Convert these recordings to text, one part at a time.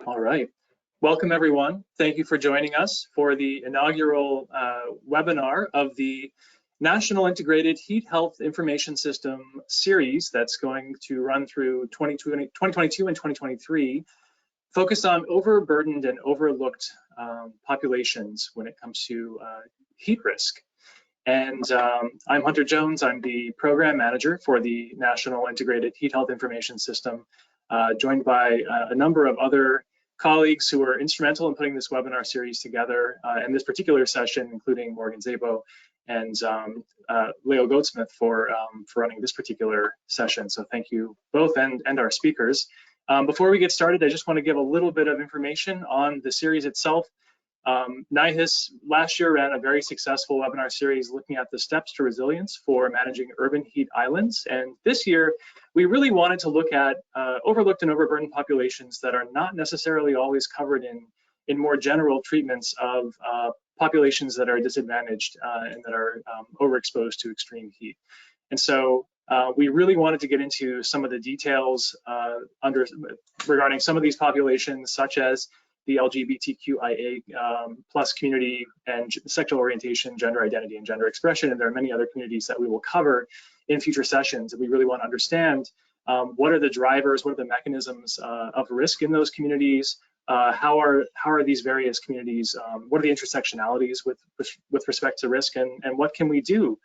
All right. Welcome, everyone. Thank you for joining us for the inaugural webinar of the National Integrated Heat Health Information System series that's going to run through 2022 and 2023, focused on overburdened and overlooked populations when it comes to heat risk. And I'm Hunter Jones. I'm the program manager for the National Integrated Heat Health Information System, joined by a number of other colleagues who were instrumental in putting this webinar series together, and this particular session, including Morgan Zabo and Leo Goldsmith for running this particular session. So thank you both and our speakers. Before we get started, I just want to give a little bit of information on the series itself. NIHHIS last year ran a very successful webinar series looking at the steps to resilience for managing urban heat islands. And this year, we really wanted to look at overlooked and overburdened populations that are not necessarily always covered in more general treatments of populations that are disadvantaged and that are overexposed to extreme heat. And so we really wanted to get into some of the details regarding some of these populations, such as the LGBTQIA plus community and sexual orientation, gender identity, and gender expression. And there are many other communities that we will cover in future sessions. And we really want to understand what are the drivers, what are the mechanisms of risk in those communities, how are these various communities, what are the intersectionalities with respect to risk, and what can we do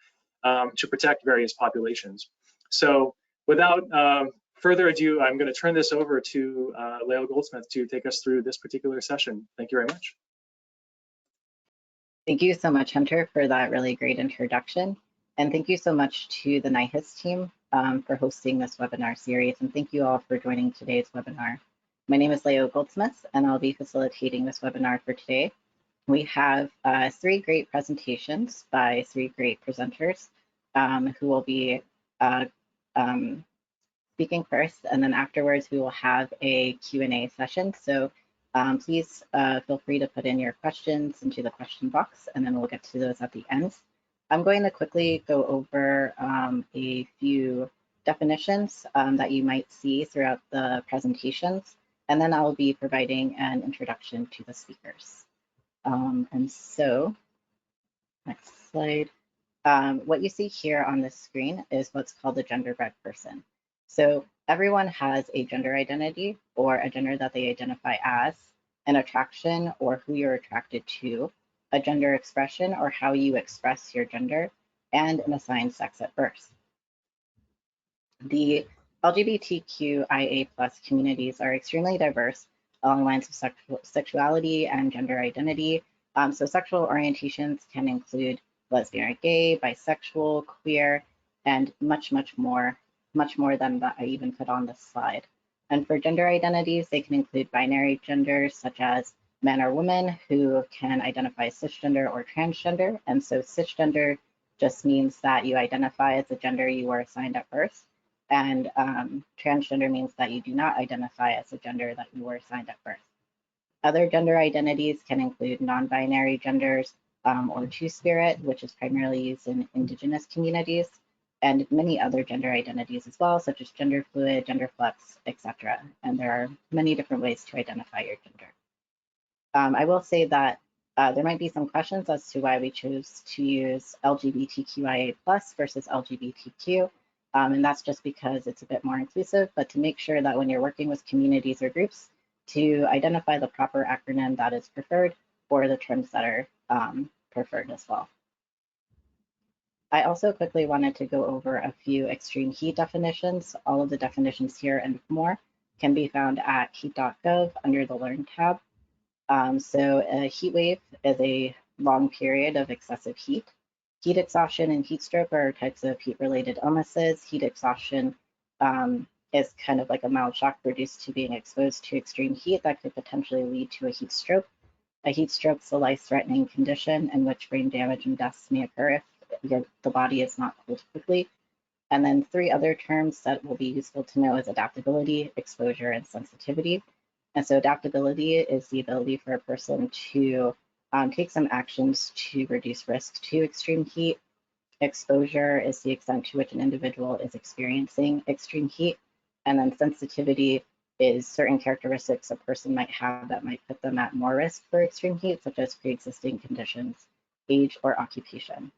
to protect various populations. So without further ado, I'm going to turn this over to Leo Goldsmith to take us through this particular session. Thank you very much. Thank you so much, Hunter, for that really great introduction. And thank you so much to the NIHHIS team for hosting this webinar series. And thank you all for joining today's webinar. My name is Leo Goldsmith, and I'll be facilitating this webinar for today. We have 3 great presentations by 3 great presenters who will be speaking first, and then afterwards we will have a Q&A session. So please feel free to put in your questions into the question box, and then we'll get to those at the end. I'm going to quickly go over a few definitions that you might see throughout the presentations, and then I'll be providing an introduction to the speakers. And so, next slide. What you see here on this screen is what's called a genderbread person. So everyone has a gender identity or a gender that they identify as, an attraction or who you're attracted to, a gender expression or how you express your gender, and an assigned sex at birth. The LGBTQIA+ communities are extremely diverse along lines of sexuality and gender identity. So sexual orientations can include lesbian or gay, bisexual, queer, and much more than that I even put on this slide. And for gender identities, they can include binary genders such as men or women who can identify cisgender or transgender. And so cisgender just means that you identify as the gender you were assigned at birth. And transgender means that you do not identify as the gender that you were assigned at birth. Other gender identities can include non-binary genders or two-spirit, which is primarily used in Indigenous communities, and many other gender identities as well, such as gender fluid, gender flex, etc. And there are many different ways to identify your gender. I will say that there might be some questions as to why we chose to use LGBTQIA+ versus LGBTQ, and that's just because it's a bit more inclusive, but to make sure that when you're working with communities or groups, to identify the proper acronym that is preferred or the terms that are preferred as well. I also quickly wanted to go over a few extreme heat definitions. All of the definitions here and more can be found at heat.gov under the Learn tab. So a heat wave is a long period of excessive heat. Heat exhaustion and heat stroke are types of heat-related illnesses. Heat exhaustion is kind of like a mild shock produced to being exposed to extreme heat that could potentially lead to a heat stroke. A heat stroke is a life-threatening condition in which brain damage and deaths may occur if the body is not cooled quickly. And then 3 other terms that will be useful to know is adaptability, exposure, and sensitivity. And so adaptability is the ability for a person to take some actions to reduce risk to extreme heat. Exposure is the extent to which an individual is experiencing extreme heat. And then sensitivity is certain characteristics a person might have that might put them at more risk for extreme heat, such as pre-existing conditions, age, or occupation.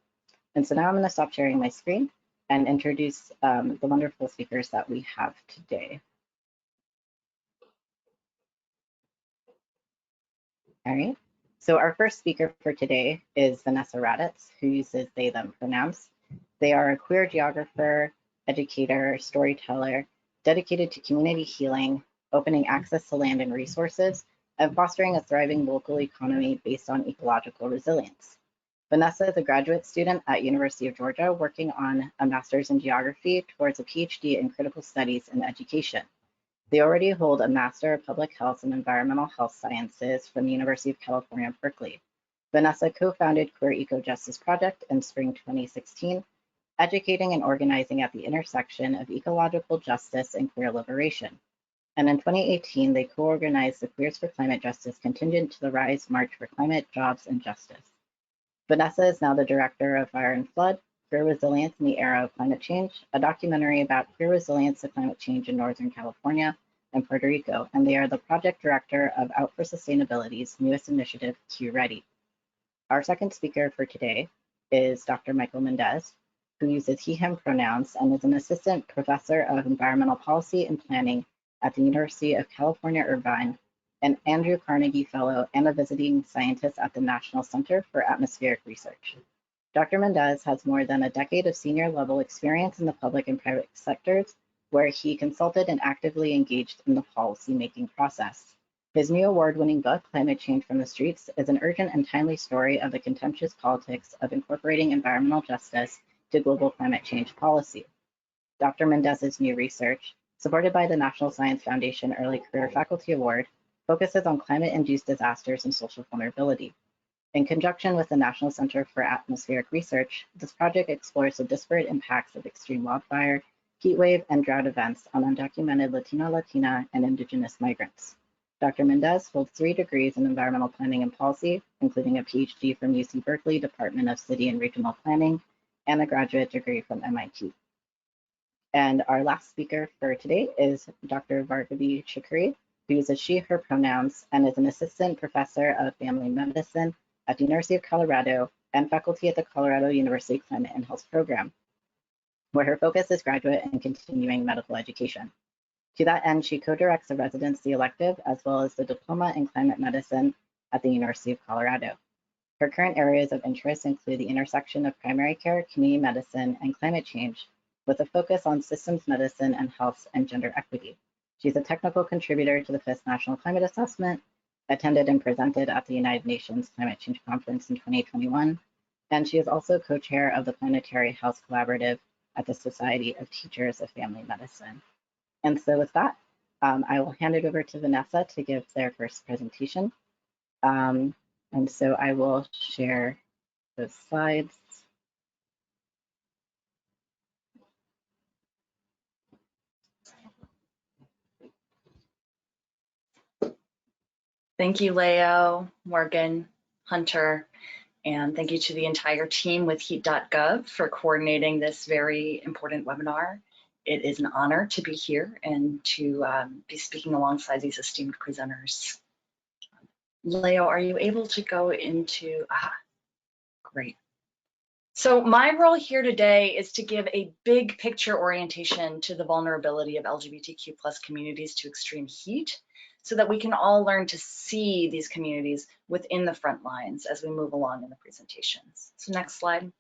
And so now I'm going to stop sharing my screen and introduce the wonderful speakers that we have today. All right, so our first speaker for today is Vanessa Raditz, who uses they, them pronouns. They are a queer geographer, educator, storyteller, dedicated to community healing, opening access to land and resources, and fostering a thriving local economy based on ecological resilience. Vanessa is a graduate student at University of Georgia working on a master's in geography towards a PhD in critical studies in education. They already hold a Master of Public Health and Environmental Health Sciences from the University of California, Berkeley. Vanessa co-founded Queer Eco Justice Project in spring 2016, educating and organizing at the intersection of ecological justice and queer liberation. And in 2018, they co-organized the Queers for Climate Justice contingent to the Rise March for Climate, Jobs, and Justice. Vanessa is now the director of Fire and Flood, Queer Resilience in the Era of Climate Change, a documentary about queer resilience to climate change in Northern California and Puerto Rico, and they are the project director of Out for Sustainability's newest initiative, Q Ready. Our second speaker for today is Dr. Michael Mendez, who uses he, him pronouns and is an assistant professor of environmental policy and planning at the University of California, Irvine, an Andrew Carnegie Fellow and a visiting scientist at the National Center for Atmospheric Research. Dr. Mendez has more than a decade of senior level experience in the public and private sectors, where he consulted and actively engaged in the policy-making process. His new award-winning book, Climate Change from the Streets, is an urgent and timely story of the contentious politics of incorporating environmental justice to global climate change policy. Dr. Mendez's new research, supported by the National Science Foundation Early Career Faculty Award, focuses on climate-induced disasters and social vulnerability. In conjunction with the National Center for Atmospheric Research, this project explores the disparate impacts of extreme wildfire, heat wave, and drought events on undocumented Latino, Latina, and Indigenous migrants. Dr. Mendez holds 3 degrees in environmental planning and policy, including a PhD from UC Berkeley Department of City and Regional Planning, and a graduate degree from MIT. And our last speaker for today is Dr. Bhargavi Chakri, who uses she, her pronouns, and is an assistant professor of family medicine at the University of Colorado and faculty at the Colorado University Climate and Health Program, where her focus is graduate and continuing medical education. To that end, she co-directs the residency elective as well as the diploma in climate medicine at the University of Colorado. Her current areas of interest include the intersection of primary care, community medicine, and climate change, with a focus on systems medicine and health and gender equity. She's a technical contributor to the 5th National Climate Assessment, attended and presented at the United Nations Climate Change Conference in 2021, and she is also co-chair of the Planetary Health Collaborative at the Society of Teachers of Family Medicine. And so with that, I will hand it over to Vanessa to give their first presentation. And so I will share the slides. Thank you, Leo, Morgan, Hunter, and thank you to the entire team with heat.gov for coordinating this very important webinar. It is an honor to be here and to be speaking alongside these esteemed presenters. Leo, are you able to go into, great. So my role here today is to give a big picture orientation to the vulnerability of LGBTQ+ communities to extreme heat, so that we can all learn to see these communities within the front lines as we move along in the presentations. So next slide.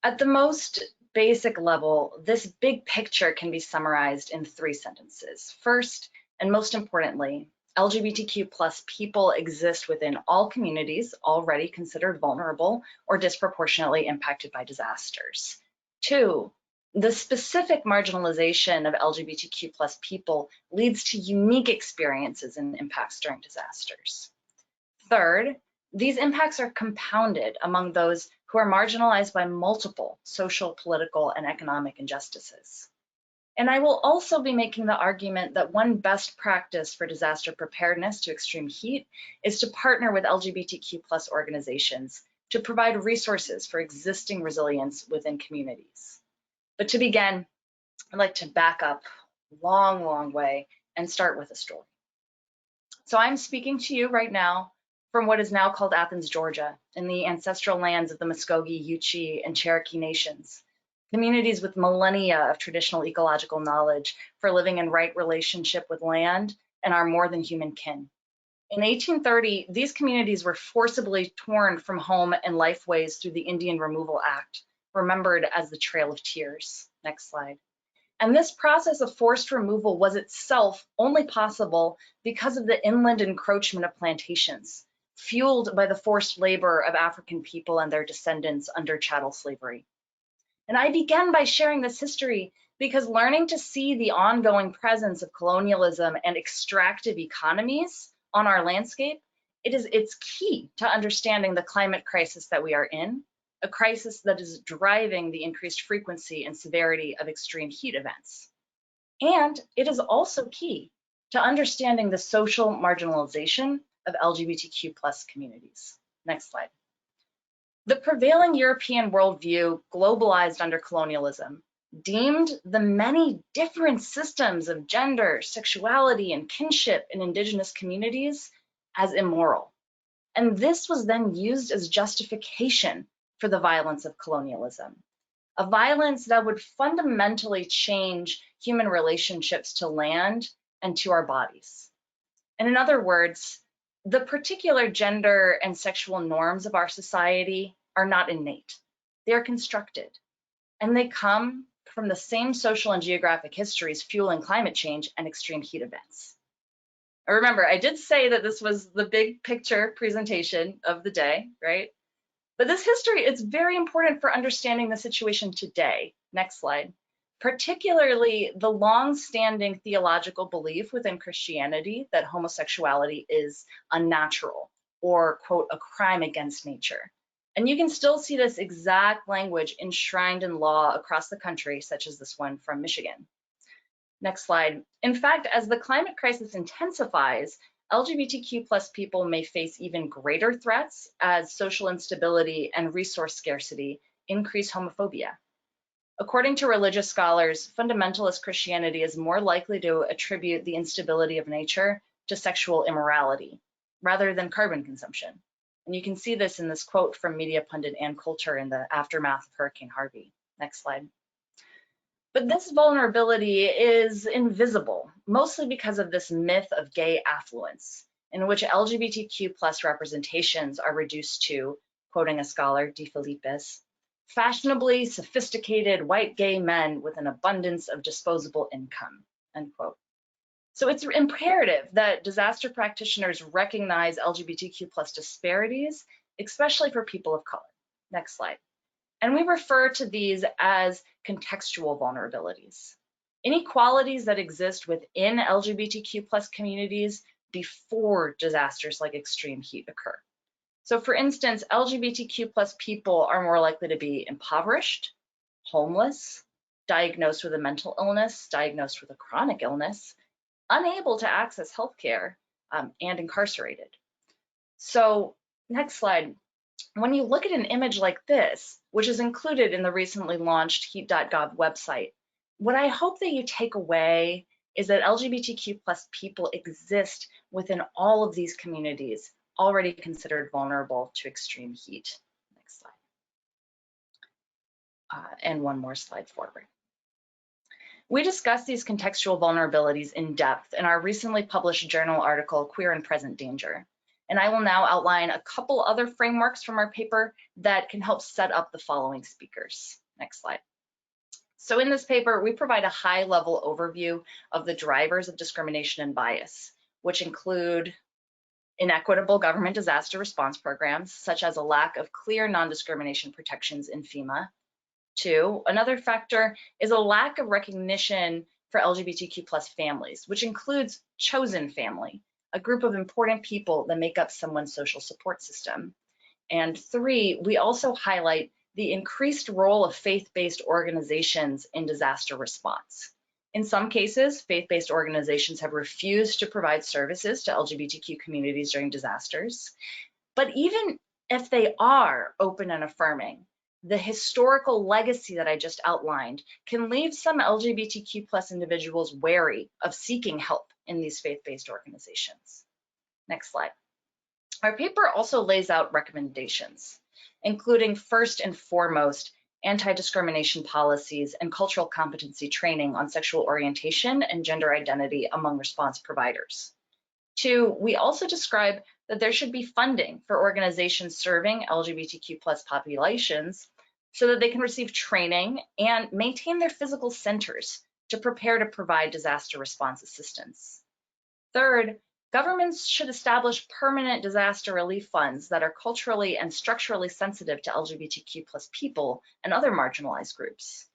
At the most basic level, this big picture can be summarized in 3 sentences. First, and most importantly, LGBTQ+ people exist within all communities already considered vulnerable or disproportionately impacted by disasters. 2, the specific marginalization of LGBTQ+ people leads to unique experiences and impacts during disasters. Third, these impacts are compounded among those who are marginalized by multiple social, political, and economic injustices. And I will also be making the argument that one best practice for disaster preparedness to extreme heat is to partner with LGBTQ+ organizations to provide resources for existing resilience within communities. But to begin, I'd like to back up a long, long way and start with a story. So I'm speaking to you right now from what is now called Athens, Georgia, in the ancestral lands of the Muskogee, Yuchi, and Cherokee nations, communities with millennia of traditional ecological knowledge for living in right relationship with land and our more than human kin. In 1830, these communities were forcibly torn from home and lifeways through the Indian Removal Act, remembered as the Trail of Tears. Next slide. And this process of forced removal was itself only possible because of the inland encroachment of plantations, fueled by the forced labor of African people and their descendants under chattel slavery. And I began by sharing this history because learning to see the ongoing presence of colonialism and extractive economies on our landscape, it's key to understanding the climate crisis that we are in, a crisis that is driving the increased frequency and severity of extreme heat events. And it is also key to understanding the social marginalization of LGBTQ+ communities. Next slide. The prevailing European worldview, globalized under colonialism, deemed the many different systems of gender, sexuality, and kinship in indigenous communities as immoral. And this was then used as justification for the violence of colonialism, a violence that would fundamentally change human relationships to land and to our bodies. And in other words, the particular gender and sexual norms of our society are not innate. They are constructed, and they come from the same social and geographic histories fueling climate change and extreme heat events. Remember, I did say that this was the big picture presentation of the day, right? But this history is very important for understanding the situation today. Next slide. Particularly the long-standing theological belief within Christianity that homosexuality is unnatural or, quote, a crime against nature. And you can still see this exact language enshrined in law across the country, such as this one from Michigan. Next slide. In fact, as the climate crisis intensifies, LGBTQ+ people may face even greater threats as social instability and resource scarcity increase homophobia. According to religious scholars, fundamentalist Christianity is more likely to attribute the instability of nature to sexual immorality rather than carbon consumption. And you can see this in this quote from media pundit Ann Coulter in the aftermath of Hurricane Harvey. Next slide. But this vulnerability is invisible, mostly because of this myth of gay affluence, in which LGBTQ+ representations are reduced to, quoting a scholar, De Filippis, fashionably sophisticated white gay men with an abundance of disposable income, end quote. So it's imperative that disaster practitioners recognize LGBTQ+ disparities, especially for people of color. Next slide. And we refer to these as contextual vulnerabilities, inequalities that exist within LGBTQ+ communities before disasters like extreme heat occur. So for instance, LGBTQ+ people are more likely to be impoverished, homeless, diagnosed with a mental illness, diagnosed with a chronic illness, unable to access healthcare, and incarcerated. So next slide. When you look at an image like this, which is included in the recently launched heat.gov website, what I hope that you take away is that LGBTQ+ people exist within all of these communities already considered vulnerable to extreme heat. Next slide. And one more slide forward. We discussed these contextual vulnerabilities in depth in our recently published journal article, Queer and Present Danger. And I will now outline a couple other frameworks from our paper that can help set up the following speakers. Next slide. So in this paper, we provide a high-level overview of the drivers of discrimination and bias, which include inequitable government disaster response programs, such as a lack of clear non-discrimination protections in FEMA. 2, another factor is a lack of recognition for LGBTQ+ families, which includes chosen family, a group of important people that make up someone's social support system. And 3, we also highlight the increased role of faith-based organizations in disaster response. In some cases, faith-based organizations have refused to provide services to LGBTQ communities during disasters. But even if they are open and affirming, the historical legacy that I just outlined can leave some LGBTQ+ individuals wary of seeking help in these faith-based organizations. Next slide. Our paper also lays out recommendations, including first and foremost, anti-discrimination policies and cultural competency training on sexual orientation and gender identity among response providers. 2, we also describe that there should be funding for organizations serving LGBTQ+ populations so that they can receive training and maintain their physical centers to prepare to provide disaster response assistance. 3rd, governments should establish permanent disaster relief funds that are culturally and structurally sensitive to LGBTQ+ people and other marginalized groups.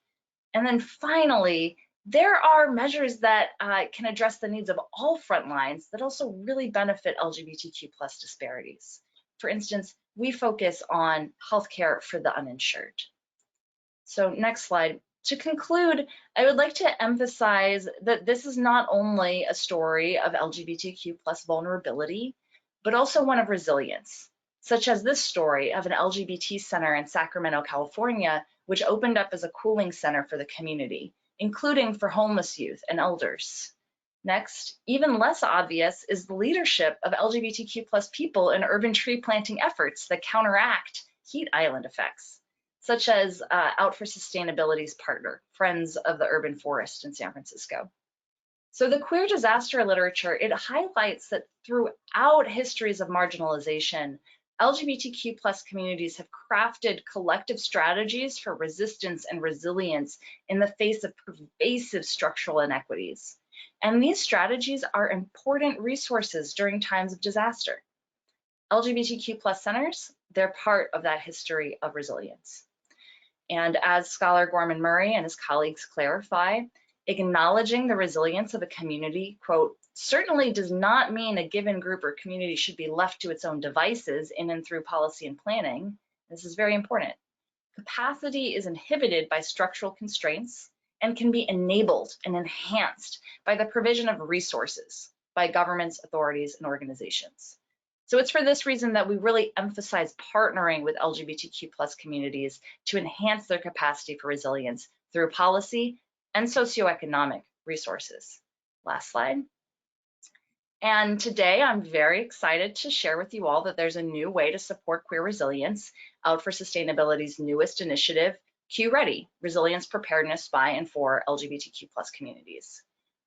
And then finally, there are measures that can address the needs of all front lines that also really benefit LGBTQ+ disparities. For instance, we focus on healthcare for the uninsured. So next slide. To conclude, I would like to emphasize that this is not only a story of LGBTQ+ vulnerability, but also one of resilience, such as this story of an LGBT center in Sacramento, California, which opened up as a cooling center for the community, including for homeless youth and elders. Next, even less obvious is the leadership of LGBTQ+ people in urban tree planting efforts that counteract heat island effects, such as Out for Sustainability's partner, Friends of the Urban Forest in San Francisco. So the queer disaster literature, it highlights that throughout histories of marginalization, LGBTQ+ communities have crafted collective strategies for resistance and resilience in the face of pervasive structural inequities. And these strategies are important resources during times of disaster. LGBTQ+ centers, they're part of that history of resilience. And as scholar Gorman Murray and his colleagues clarify, acknowledging the resilience of a community, quote, certainly does not mean a given group or community should be left to its own devices in and through policy and planning. This is very important. Capacity is inhibited by structural constraints and can be enabled and enhanced by the provision of resources by governments, authorities, and organizations. So it's for this reason that we really emphasize partnering with LGBTQ+ communities to enhance their capacity for resilience through policy and socioeconomic resources. Last slide. And today I'm very excited to share with you all that there's a new way to support queer resilience, Out for Sustainability's newest initiative, Q-Ready, Resilience Preparedness by and for LGBTQ+ communities.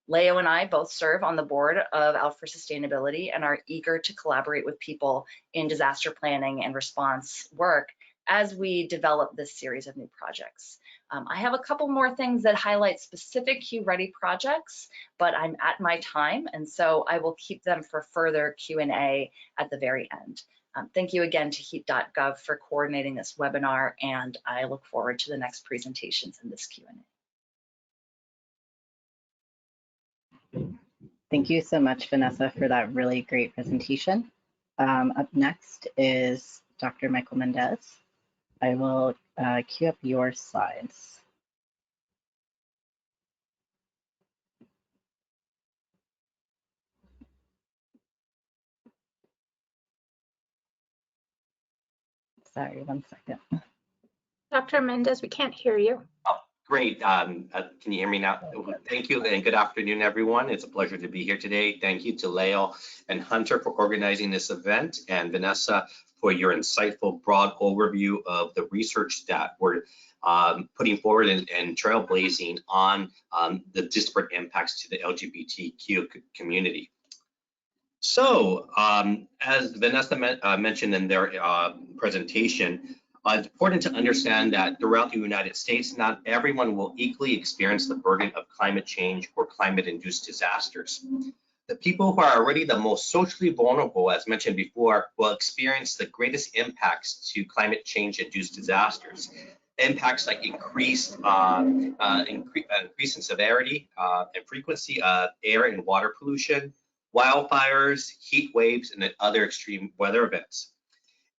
Leo and I both serve on the board of Out for Sustainability and are eager to collaborate with people in disaster planning and response work as we develop this series of new projects. I have a couple more things that highlight specific Q-Ready projects, but I'm at my time, and so I will keep them for further Q&A at the very end. Thank you again to HEAT.gov for coordinating this webinar, and I look forward to the next presentations in this Q&A. Thank you so much, Vanessa, for that really great presentation. Up next is Dr. Michael Mendez. I will queue up your slides. Sorry, 1 second. Dr. Mendez, we can't hear you. Oh, great. Can you hear me now? Thank you and good afternoon, everyone. It's a pleasure to be here today. Thank you to Leo and Hunter for organizing this event, and Vanessa for your insightful, broad overview of the research that we're putting forward and trailblazing on the disparate impacts to the LGBTQ community. So, as Vanessa mentioned in their presentation, it's important to understand that throughout the United States, not everyone will equally experience the burden of climate change or climate-induced disasters. The people who are already the most socially vulnerable, as mentioned before, will experience the greatest impacts to climate change-induced disasters. Impacts like increase in severity and frequency of air and water pollution, wildfires, heat waves, and other extreme weather events.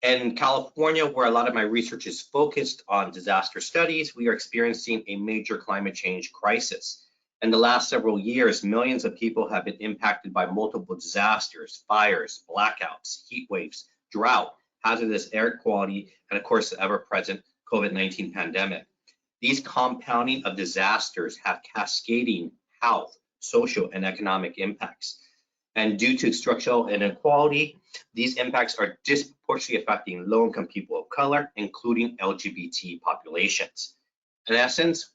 In California, where a lot of my research is focused on disaster studies, we are experiencing a major climate change crisis. In the last several years, millions of people have been impacted by multiple disasters, fires, blackouts, heat waves, drought, hazardous air quality, and of course, the ever-present COVID-19 pandemic. These compounding of disasters have cascading health, social, and economic impacts. And due to structural inequality, these impacts are disproportionately affecting low-income people of color, including LGBT populations. In essence,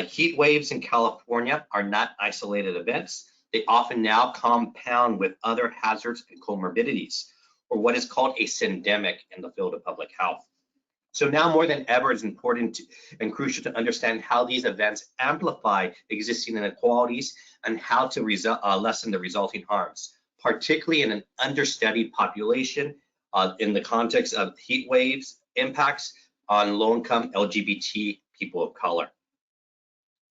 heat waves in California are not isolated events. They often now compound with other hazards and comorbidities, or what is called a syndemic in the field of public health. So now more than ever, it's important and crucial to understand how these events amplify existing inequalities and how to lessen the resulting harms, particularly in an understudied population in the context of heat waves impacts on low-income LGBT people of color.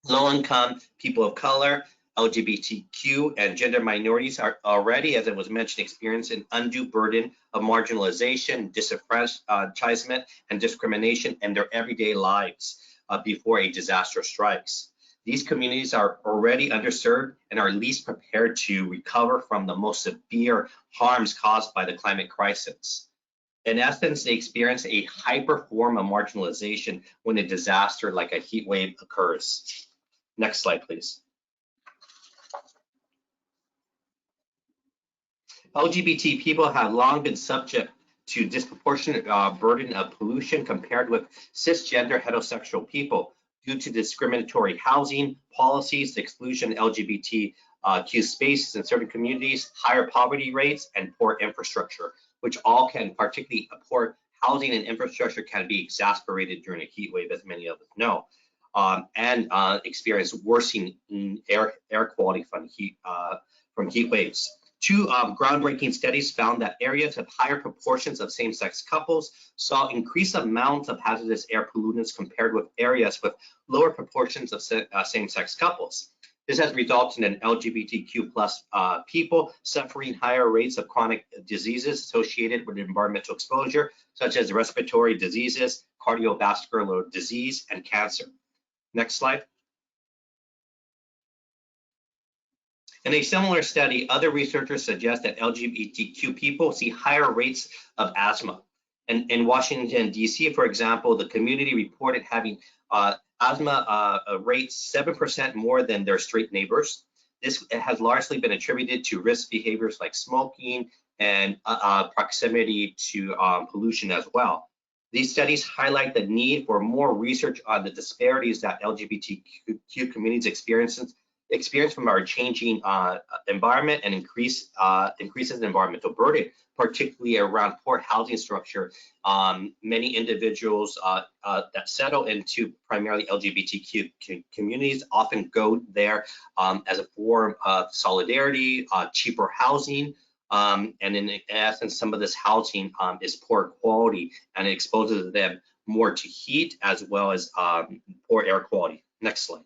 Low-income people of color, LGBTQ, and gender minorities are already, as it was mentioned, experiencing an undue burden of marginalization, disenfranchisement, and discrimination in their everyday lives before a disaster strikes. These communities are already underserved and are least prepared to recover from the most severe harms caused by the climate crisis. In essence, they experience a hyper form of marginalization when a disaster like a heat wave occurs. Next slide, please. LGBT people have long been subject to disproportionate burden of pollution compared with cisgender heterosexual people due to discriminatory housing policies, the exclusion of LGBTQ spaces in certain communities, higher poverty rates, and poor infrastructure, which all can, particularly poor housing and infrastructure, can be exacerbated during a heat wave, as many of us know, and experience worsening air quality from heat waves. Two groundbreaking studies found that areas with higher proportions of same-sex couples saw increased amounts of hazardous air pollutants compared with areas with lower proportions of same-sex couples. This has resulted in LGBTQ plus people suffering higher rates of chronic diseases associated with environmental exposure, such as respiratory diseases, cardiovascular disease, and cancer. Next slide. In a similar study, other researchers suggest that LGBTQ people see higher rates of asthma. And in Washington, D.C., for example, the community reported having asthma rates 7% more than their straight neighbors. This has largely been attributed to risk behaviors like smoking and proximity to pollution as well. These studies highlight the need for more research on the disparities that LGBTQ communities experience from our changing environment and increases in environmental burden, particularly around poor housing structure. Many individuals that settle into primarily LGBTQ communities often go there as a form of solidarity, cheaper housing, and in essence, some of this housing is poor quality and it exposes them more to heat as well as poor air quality. Next slide.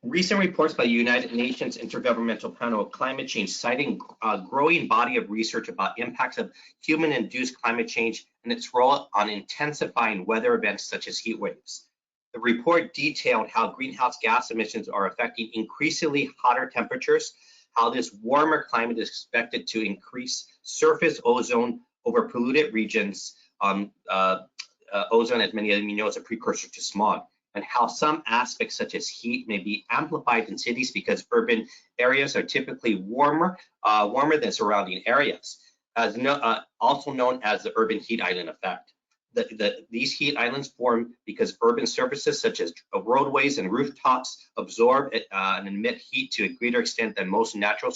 Recent reports by United Nations Intergovernmental Panel on Climate Change citing a growing body of research about impacts of human-induced climate change and its role on intensifying weather events such as heat waves. The report detailed how greenhouse gas emissions are affecting increasingly hotter temperatures, how this warmer climate is expected to increase surface ozone over polluted regions. Ozone, as many of you know, is a precursor to smog, and how some aspects such as heat may be amplified in cities because urban areas are typically warmer than surrounding areas, also known as the urban heat island effect. These heat islands form because urban surfaces such as roadways and rooftops absorb and emit heat to a greater extent than most natural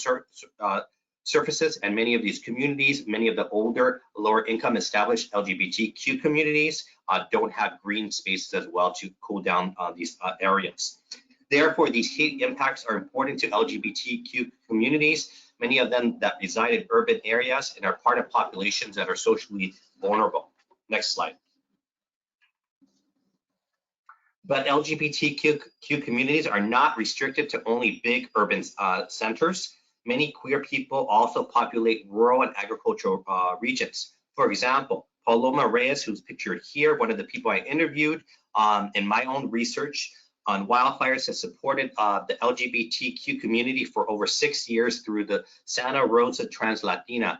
surfaces, and many of these communities, many of the older, lower income established LGBTQ communities don't have green spaces as well to cool down these areas. Therefore, these heat impacts are important to LGBTQ communities, many of them that reside in urban areas and are part of populations that are socially vulnerable. Next slide. But LGBTQ communities are not restricted to only big urban centers. Many queer people also populate rural and agricultural regions. For example, Paloma Reyes, who's pictured here, one of the people I interviewed in my own research on wildfires, has supported the LGBTQ community for over 6 years through the Santa Rosa Translatina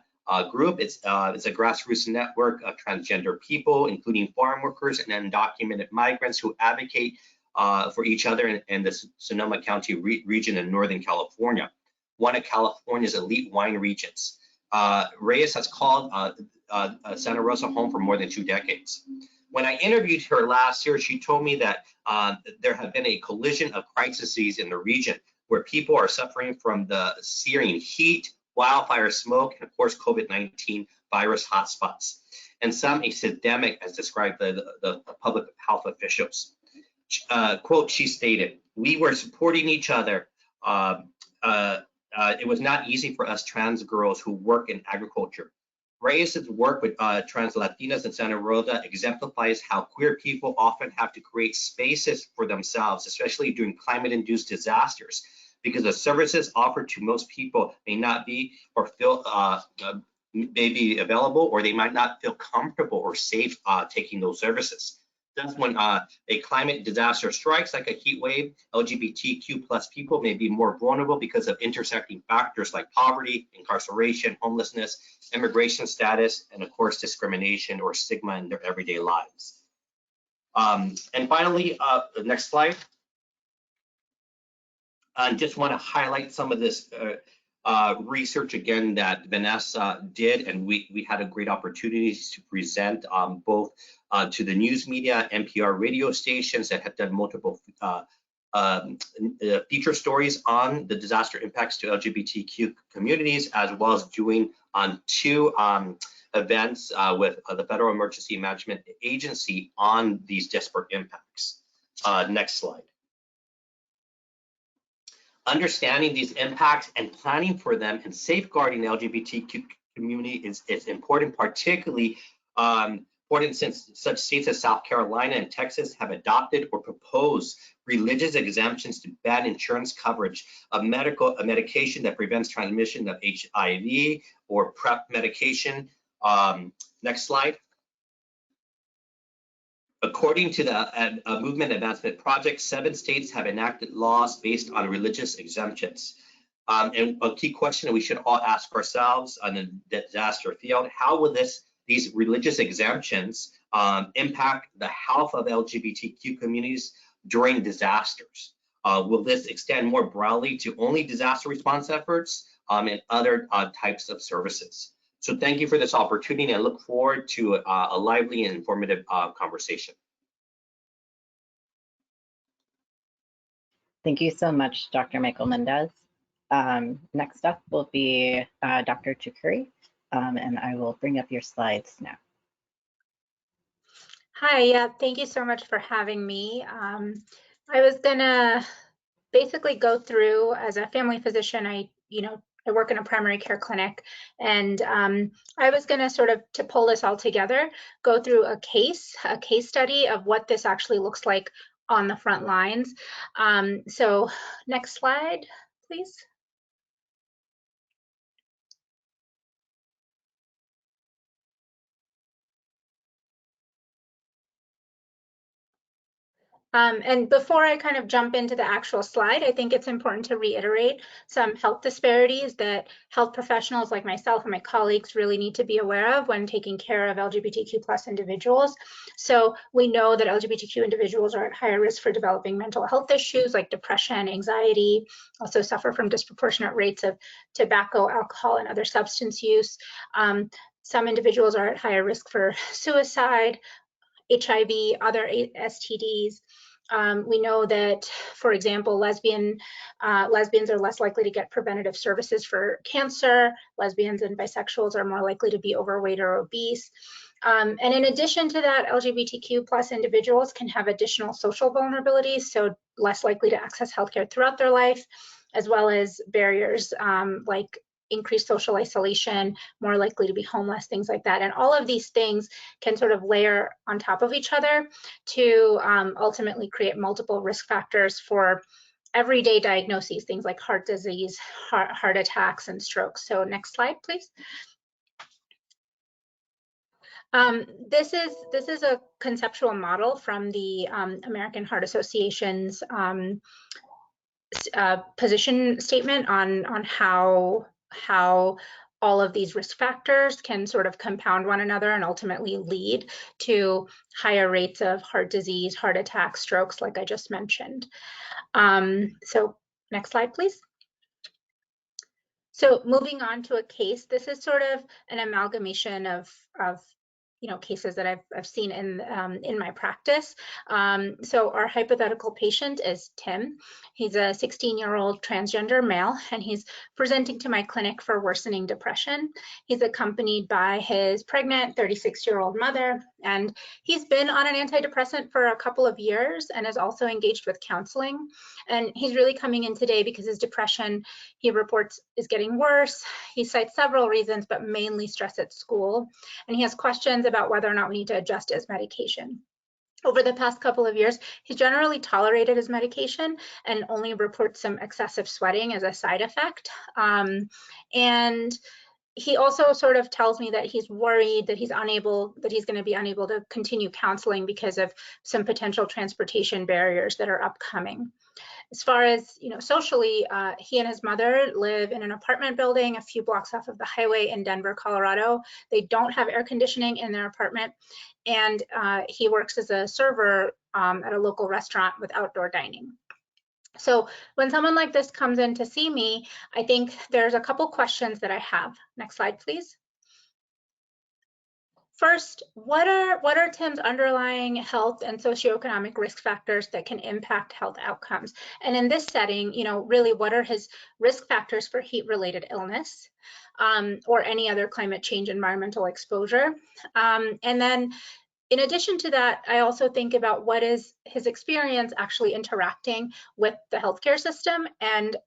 group. It's a grassroots network of transgender people, including farm workers and undocumented migrants who advocate for each other in the Sonoma County region in Northern California, one of California's elite wine regions. Reyes has called Santa Rosa home for more than 2 decades. When I interviewed her last year, she told me that there have been a collision of crises in the region where people are suffering from the searing heat, wildfire smoke, and of course, COVID-19 virus hotspots, and some a syndemic, as described by the public health officials. Quote, she stated, "We were supporting each other. It was not easy for us trans girls who work in agriculture." Reyes' work with trans Latinas in Santa Rosa exemplifies how queer people often have to create spaces for themselves, especially during climate-induced disasters, because the services offered to most people may not be or feel may be available, or they might not feel comfortable or safe taking those services. Thus, when a climate disaster strikes, like a heat wave, LGBTQ+ people may be more vulnerable because of intersecting factors like poverty, incarceration, homelessness, immigration status, and of course, discrimination or stigma in their everyday lives. And finally, the next slide. I just want to highlight some of this research again that Vanessa did, and we had a great opportunity to present both to the news media, NPR radio stations that have done multiple feature stories on the disaster impacts to LGBTQ communities, as well as doing 2 events with the Federal Emergency Management Agency on these disparate impacts. Next slide. Understanding these impacts and planning for them and safeguarding the LGBTQ community is important, particularly important since such states as South Carolina and Texas have adopted or proposed religious exemptions to ban insurance coverage of medication that prevents transmission of HIV or PrEP medication. Next slide. According to the Movement Advancement Project, 7 states have enacted laws based on religious exemptions. And a key question that we should all ask ourselves on the disaster field: how will these religious exemptions impact the health of LGBTQ communities during disasters? Will this extend more broadly to only disaster response efforts and other types of services? So thank you for this opportunity. I look forward to a lively and informative conversation. Thank you so much, Dr. Michael Mendez. Next up will be Dr. Chukuri, and I will bring up your slides now. Hi, yeah, thank you so much for having me. I was gonna basically go through, as a family physician, I work in a primary care clinic, and I was gonna sort of, to pull this all together, go through a case study of what this actually looks like on the front lines. So next slide, please. And before I kind of jump into the actual slide, I think it's important to reiterate some health disparities that health professionals like myself and my colleagues really need to be aware of when taking care of LGBTQ+ individuals. So we know that LGBTQ individuals are at higher risk for developing mental health issues like depression, anxiety, also suffer from disproportionate rates of tobacco, alcohol, and other substance use. Some individuals are at higher risk for suicide, HIV, other STDs. We know that, for example, lesbians are less likely to get preventative services for cancer. Lesbians and bisexuals are more likely to be overweight or obese. And in addition to that, LGBTQ+ individuals can have additional social vulnerabilities, so less likely to access healthcare throughout their life, as well as barriers like increased social isolation, more likely to be homeless, things like that. And all of these things can sort of layer on top of each other to ultimately create multiple risk factors for everyday diagnoses, things like heart disease, heart attacks, and strokes. So next slide, please. This is a conceptual model from the American Heart Association's position statement on how all of these risk factors can sort of compound one another and ultimately lead to higher rates of heart disease, heart attacks, strokes, like I just mentioned. So next slide, please. So moving on to a case, this is sort of an amalgamation of cases that I've seen in my practice. So our hypothetical patient is Tim. He's a 16-year-old transgender male, and he's presenting to my clinic for worsening depression. He's accompanied by his pregnant 36-year-old mother, and he's been on an antidepressant for a couple of years and is also engaged with counseling. And he's really coming in today because his depression, he reports, is getting worse. He cites several reasons, but mainly stress at school. And he has questions about whether or not we need to adjust his medication. Over the past couple of years, he's generally tolerated his medication and only reports some excessive sweating as a side effect. And he also sort of tells me that he's worried that he's going to be unable to continue counseling because of some potential transportation barriers that are upcoming. As far as, socially, he and his mother live in an apartment building a few blocks off of the highway in Denver, Colorado. They don't have air conditioning in their apartment, and he works as a server at a local restaurant with outdoor dining. So when someone like this comes in to see me, I think there's a couple questions that I have. Next slide, please. First, what are Tim's underlying health and socioeconomic risk factors that can impact health outcomes? And in this setting, really, what are his risk factors for heat-related illness or any other climate change environmental exposure? And then in addition to that, I also think about what is his experience actually interacting with the healthcare system and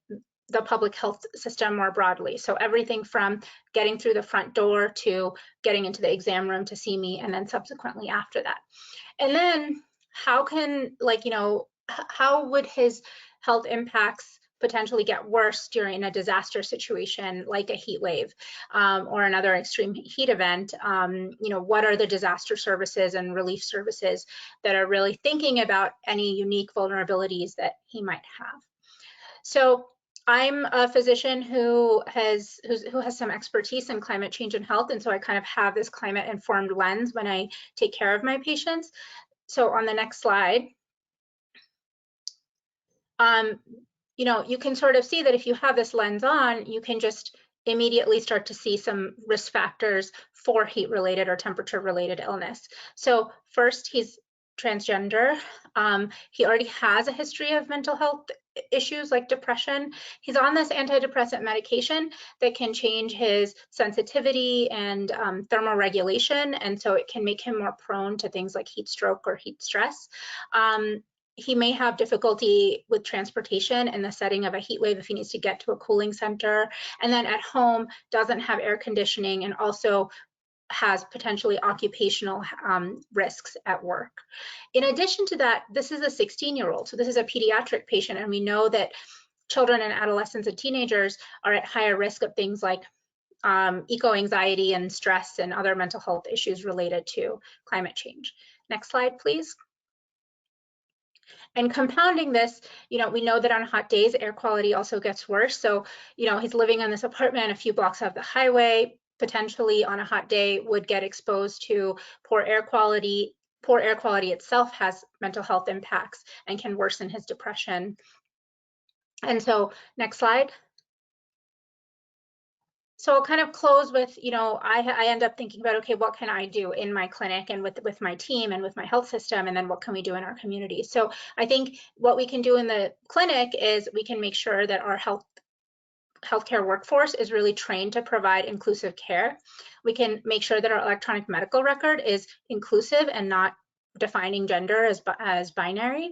the public health system more broadly. So everything from getting through the front door to getting into the exam room to see me, and then subsequently after that. And then how would his health impacts potentially get worse during a disaster situation like a heat wave or another extreme heat event? What are the disaster services and relief services that are really thinking about any unique vulnerabilities that he might have? So I'm a physician who has some expertise in climate change and health, and so I kind of have this climate-informed lens when I take care of my patients. So on the next slide, you can sort of see that if you have this lens on, you can just immediately start to see some risk factors for heat-related or temperature-related illness. So first, he's transgender. He already has a history of mental health issues like depression. He's on this antidepressant medication that can change his sensitivity and thermoregulation, and so it can make him more prone to things like heat stroke or heat stress. He may have difficulty with transportation in the setting of a heat wave if he needs to get to a cooling center, and then at home doesn't have air conditioning and also has potentially occupational risks at work. In addition to that, this is a 16-year-old, so this is a pediatric patient, and we know that children and adolescents and teenagers are at higher risk of things like eco-anxiety and stress and other mental health issues related to climate change. Next slide, please. And compounding this, we know that on hot days, air quality also gets worse. So, he's living in this apartment a few blocks off the highway, potentially on a hot day would get exposed to poor air quality. Poor air quality itself has mental health impacts and can worsen his depression. And so, next slide. So I'll kind of close with, I end up thinking about, okay, what can I do in my clinic and with my team and with my health system, and then what can we do in our community? So I think what we can do in the clinic is we can make sure that our healthcare workforce is really trained to provide inclusive care. We can make sure that our electronic medical record is inclusive and not defining gender as binary.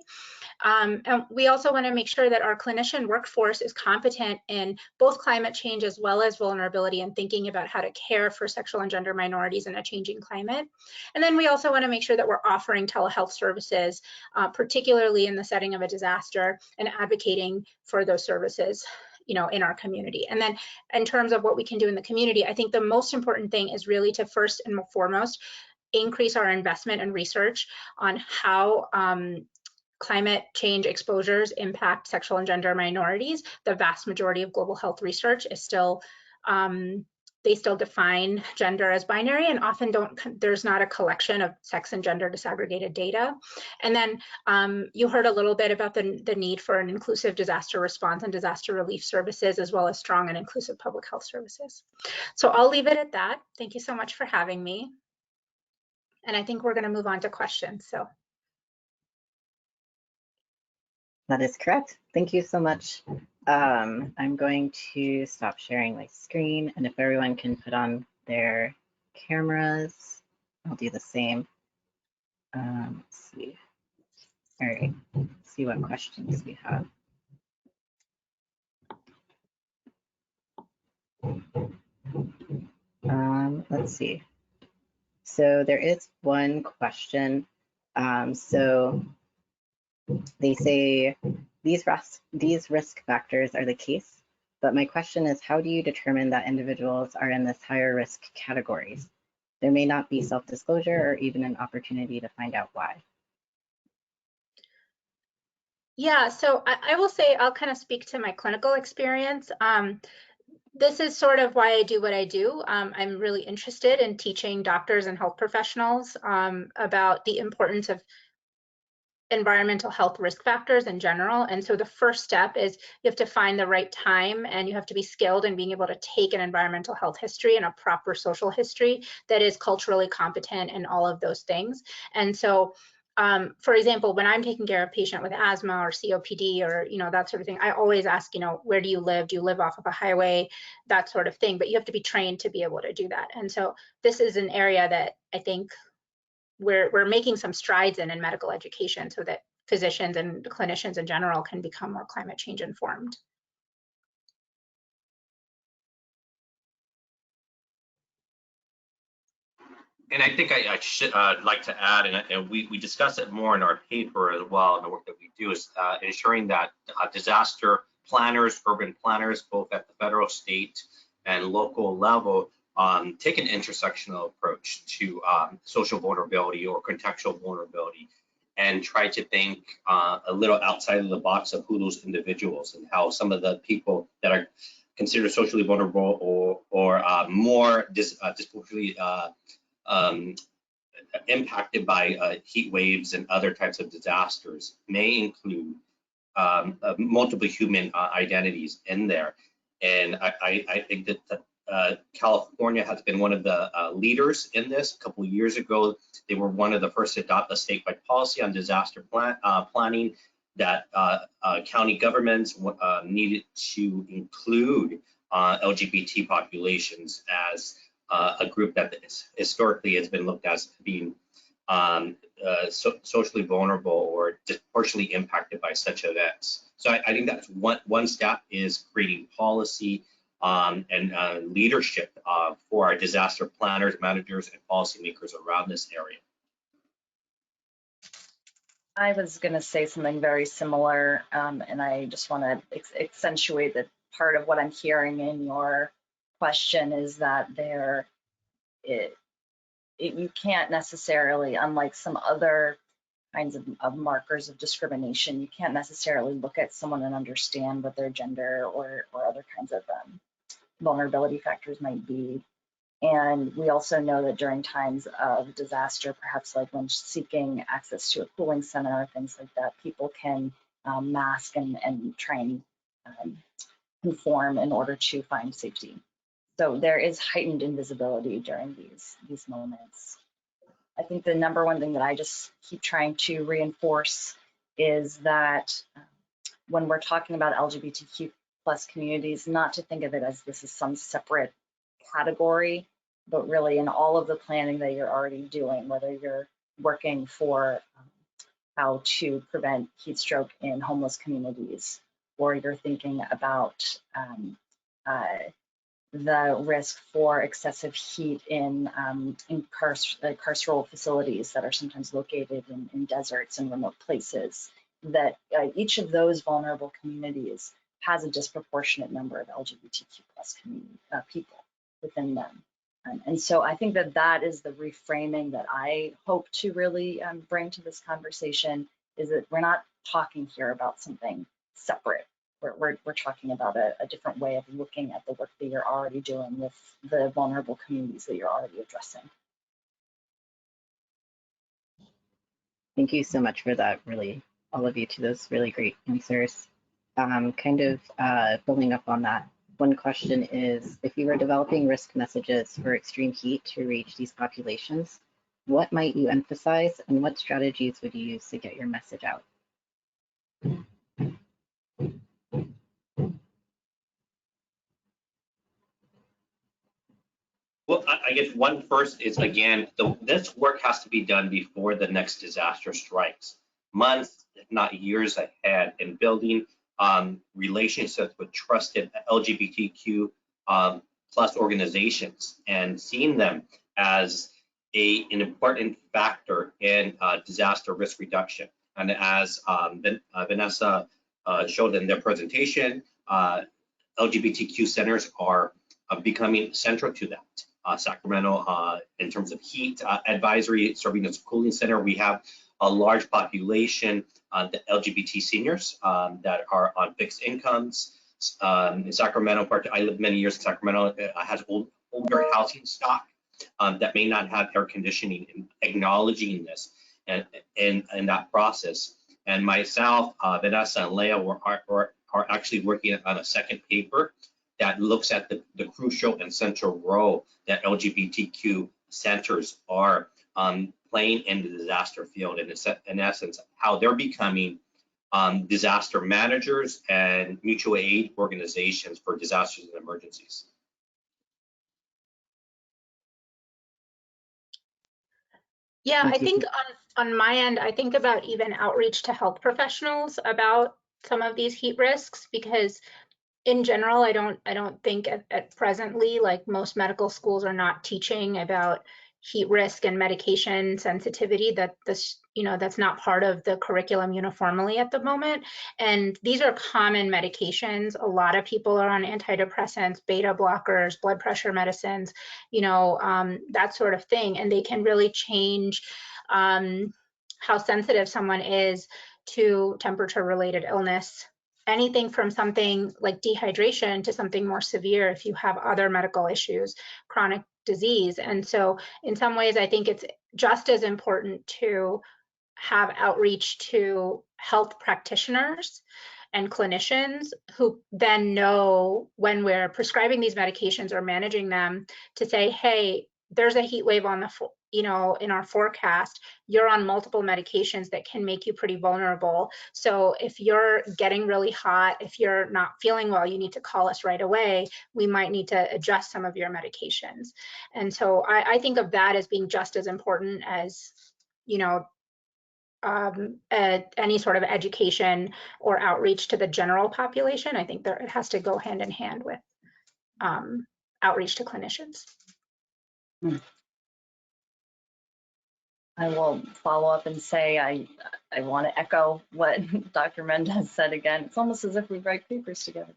And we also want to make sure that our clinician workforce is competent in both climate change as well as vulnerability and thinking about how to care for sexual and gender minorities in a changing climate. And then we also want to make sure that we're offering telehealth services, particularly in the setting of a disaster, and advocating for those services in our community. And then in terms of what we can do in the community, I think the most important thing is really to first and foremost increase our investment and research on how climate change exposures impact sexual and gender minorities. The vast majority of global health research is still they still define gender as binary and often there's not a collection of sex and gender disaggregated data. And then you heard a little bit about the need for an inclusive disaster response and disaster relief services, as well as strong and inclusive public health services. So I'll leave it at that. Thank you so much for having me. And I think we're going to move on to questions. So. That is correct. Thank you so much. I'm going to stop sharing my screen, and if everyone can put on their cameras, I'll do the same. Let's see. All right, let's see what questions we have. Let's see. So there is one question. So they say these risk factors are the case, but my question is, how do you determine that individuals are in this higher risk categories? There may not be self-disclosure or even an opportunity to find out why. Yeah, so I will say I'll kind of speak to my clinical experience. This is sort of why I do what I do. I'm really interested in teaching doctors and health professionals about the importance of environmental health risk factors in general. And so the first step is you have to find the right time, and you have to be skilled in being able to take an environmental health history and a proper social history that is culturally competent and all of those things. And so for example, when I'm taking care of a patient with asthma or COPD or, that sort of thing, I always ask, where do you live? Do you live off of a highway? That sort of thing. But you have to be trained to be able to do that. And so this is an area that I think we're making some strides in medical education so that physicians and clinicians in general can become more climate change informed. And I think I should like to add, and we discuss it more in our paper as well, and the work that we do is ensuring that disaster planners, urban planners, both at the federal, state, and local level, take an intersectional approach to social vulnerability or contextual vulnerability, and try to think a little outside of the box of who those individuals and how some of the people that are considered socially vulnerable or more disproportionately impacted by heat waves and other types of disasters may include multiple human identities in there. And I think that California has been one of the leaders in this. A couple of years ago, they were one of the first to adopt a statewide policy on disaster planning that county governments needed to include LGBT populations as a group that historically has been looked at as being socially vulnerable or disproportionately impacted by such events. So I think that's one step is creating policy and leadership for our disaster planners, managers, and policymakers around this area. I was going to say something very similar, and I just want to accentuate that part of what I'm hearing in your question is that you can't necessarily, unlike some other kinds of markers of discrimination, you can't necessarily look at someone and understand what their gender or other kinds of vulnerability factors might be. And we also know that during times of disaster, perhaps like when seeking access to a cooling center, things like that, people can mask and try and conform in order to find safety. So there is heightened invisibility during these moments. I think the number one thing that I just keep trying to reinforce is that when we're talking about LGBTQ+ communities, not to think of it as this is some separate category, but really in all of the planning that you're already doing, whether you're working for how to prevent heat stroke in homeless communities, or you're thinking about the risk for excessive heat in carceral facilities that are sometimes located in deserts and remote places, that each of those vulnerable communities has a disproportionate number of LGBTQ+ people within them. And so I think that is the reframing that I hope to really bring to this conversation, is that we're not talking here about something separate. we're talking about a different way of looking at the work that you're already doing with the vulnerable communities that you're already addressing. Thank you so much for that, really, all of you, to those really great answers. Building up on that, one question is, if you were developing risk messages for extreme heat to reach these populations, what might you emphasize and what strategies would you use to get your message out? Well, I guess one first is, again, this work has to be done before the next disaster strikes, months, if not years ahead, in building relationships with trusted LGBTQ plus organizations and seeing them as an important factor in disaster risk reduction. And as Vanessa showed in their presentation, LGBTQ centers are becoming central to that. Sacramento, in terms of heat advisory, serving as a cooling center, we have a large population, the LGBT seniors that are on fixed incomes. In Sacramento, I lived many years in Sacramento, has older housing stock that may not have air conditioning, and acknowledging this and in that process. And myself, Vanessa and Leah are actually working on a second paper that looks at the crucial and central role that LGBTQ centers are playing in the disaster field, and in essence, how they're becoming disaster managers and mutual aid organizations for disasters and emergencies. Yeah, I think on my end, I think about even outreach to health professionals about some of these heat risks, because in general, I don't think at presently, like most medical schools are not teaching about heat risk and medication sensitivity. That's not part of the curriculum uniformly at the moment. And these are common medications. A lot of people are on antidepressants, beta blockers, blood pressure medicines, that sort of thing. And they can really change how sensitive someone is to temperature-related illness. Anything from something like dehydration to something more severe if you have other medical issues, chronic disease. And so in some ways, I think it's just as important to have outreach to health practitioners and clinicians who then know when we're prescribing these medications or managing them to say, hey, there's a heat wave on the, in our forecast, you're on multiple medications that can make you pretty vulnerable. So if you're getting really hot, if you're not feeling well, you need to call us right away. We might need to adjust some of your medications. And so I think of that as being just as important as, any sort of education or outreach to the general population. I think it has to go hand in hand with outreach to clinicians. I will follow up and say I want to echo what Dr. Mendez said again. It's almost as if we write papers together.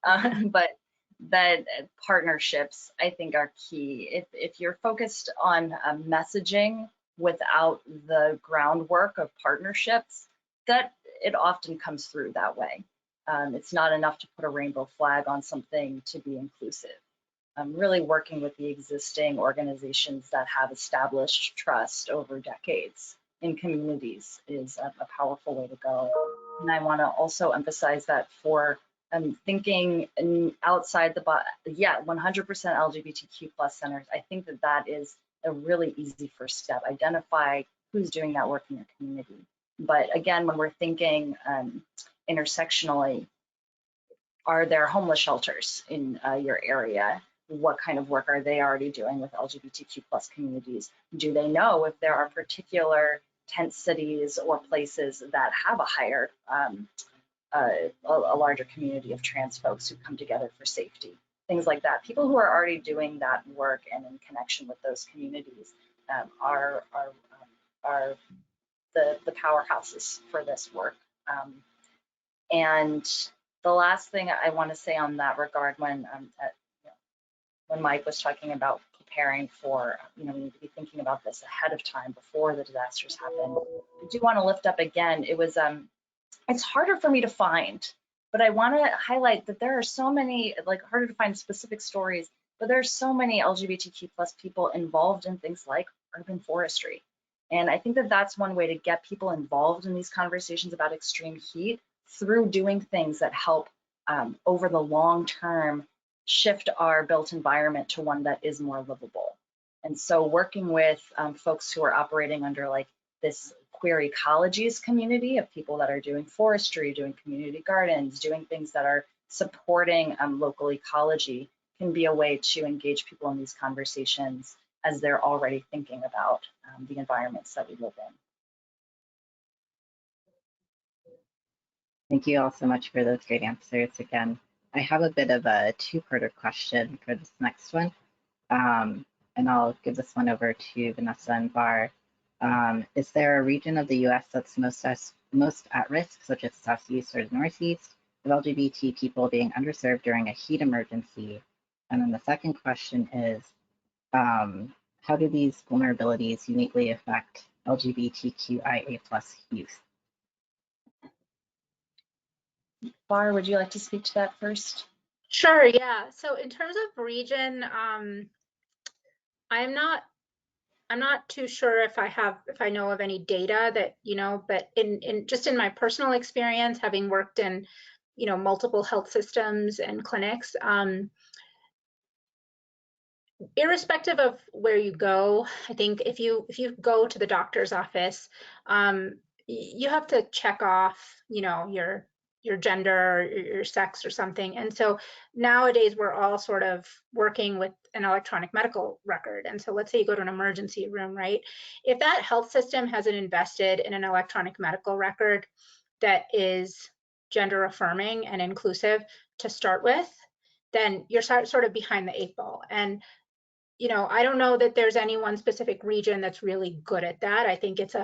But that partnerships, I think, are key. If you're focused on messaging without the groundwork of partnerships, that it often comes through that way. It's not enough to put a rainbow flag on something to be inclusive. Really working with the existing organizations that have established trust over decades in communities is a powerful way to go. And I want to also emphasize that for thinking outside the box, 100% LGBTQ plus centers, I think that is a really easy first step. Identify who's doing that work in your community. But again, when we're thinking intersectionally, are there homeless shelters in your area? What kind of work are they already doing with LGBTQ plus communities? Do they know if there are particular tent cities or places that have a higher, a larger community of trans folks who come together for safety? Things like that. People who are already doing that work and in connection with those communities are the powerhouses for this work. And the last thing I want to say on that regard, when Mike was talking about preparing for, we need to be thinking about this ahead of time before the disasters happen. I do want to lift up again, it was, it's harder for me to find But I want to highlight that there are so many, like, harder to find specific stories, but there are so many LGBTQ plus people involved in things like urban forestry. And I think that that's one way to get people involved in these conversations about extreme heat, through doing things that help over the long term shift our built environment to one that is more livable. And so working with folks who are operating under like this queer ecologies community of people that are doing forestry, doing community gardens, doing things that are supporting local ecology can be a way to engage people in these conversations as they're already thinking about the environments that we live in. Thank you all so much for those great answers. Again, I have a bit of a two-parter question for this next one, and I'll give this one over to Vanessa and Bar. Is there a region of the US that's most at risk, such as Southeast or Northeast, of LGBT people being underserved during a heat emergency? And then the second question is, how do these vulnerabilities uniquely affect LGBTQIA+ youth? Bar, would you like to speak to that first? Sure, yeah. So in terms of region, I'm not too sure if I know of any data that, but in just in my personal experience, having worked in, multiple health systems and clinics, irrespective of where you go, I think if you go to the doctor's office, you have to check off, your gender, or your sex or something. And so nowadays we're all sort of working with an electronic medical record. And so let's say you go to an emergency room, right? If that health system hasn't invested in an electronic medical record that is gender affirming and inclusive to start with, then you're sort of behind the 8 ball. And I don't know that there's any one specific region that's really good at that. I think it's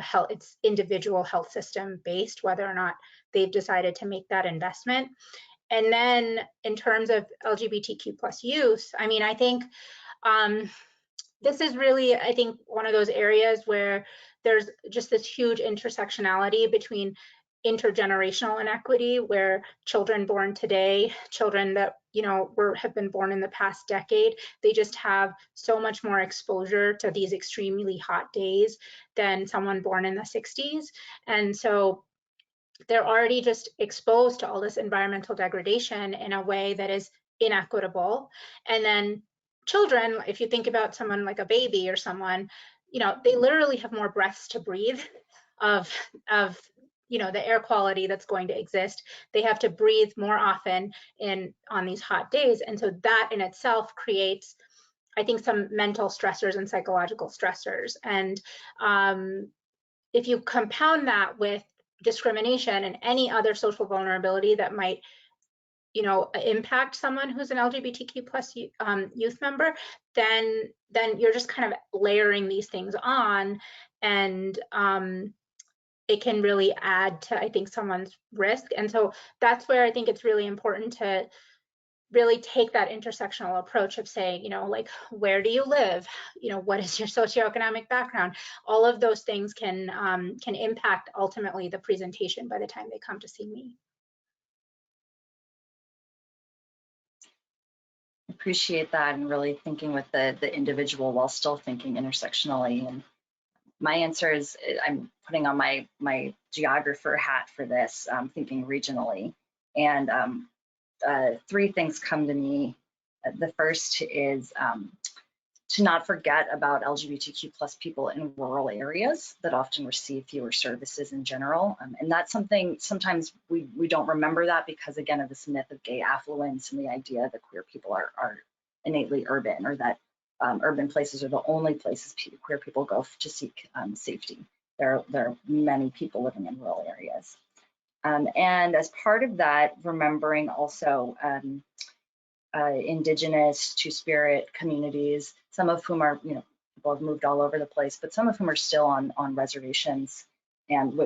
individual health system based, whether or not they've decided to make that investment. And then in terms of LGBTQ plus youth, I mean, I think this is really, I think, one of those areas where there's just this huge intersectionality between intergenerational inequity, where children born today, children that have been born in the past decade, they just have so much more exposure to these extremely hot days than someone born in the 60s. And so they're already just exposed to all this environmental degradation in a way that is inequitable. And then children, if you think about someone like a baby or someone, they literally have more breaths to breathe of the air quality that's going to exist. They have to breathe more often on these hot days. And so that in itself creates, I think, some mental stressors and psychological stressors. And if you compound that with discrimination and any other social vulnerability that might impact someone who's an LGBTQ plus youth member, then you're just kind of layering these things on, and it can really add to, I think, someone's risk. And so that's where I think it's really important to really take that intersectional approach of saying, like, where do you live? What is your socioeconomic background? All of those things can impact ultimately the presentation by the time they come to see me. Appreciate that, and really thinking with the individual while still thinking intersectionally. And my answer is, I'm putting on my geographer hat for this, thinking regionally. And 3 things come to me. The first is to not forget about LGBTQ plus people in rural areas that often receive fewer services in general. And that's something, sometimes we don't remember that because, again, of this myth of gay affluence and the idea that queer people are innately urban, or that urban places are the only places queer people go to seek safety. There are many people living in rural areas. And as part of that, remembering also indigenous Two-Spirit communities, some of whom are, people have moved all over the place, but some of whom are still on reservations, and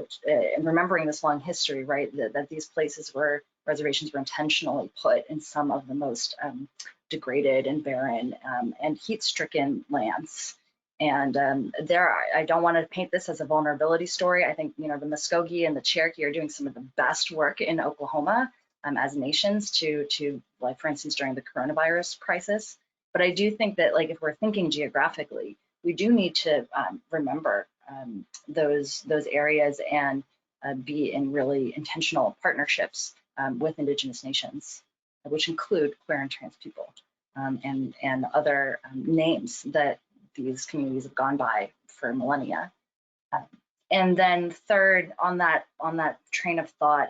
remembering this long history, right, that these places where reservations were intentionally put in some of the most degraded and barren and heat-stricken lands. And I don't want to paint this as a vulnerability story. I think, the Muskogee and the Cherokee are doing some of the best work in Oklahoma as nations to like, for instance, during the coronavirus crisis. But I do think that, like, if we're thinking geographically, we do need to remember those areas and be in really intentional partnerships with Indigenous nations, which include queer and trans people and other names that these communities have gone by for millennia. And then third, on that train of thought,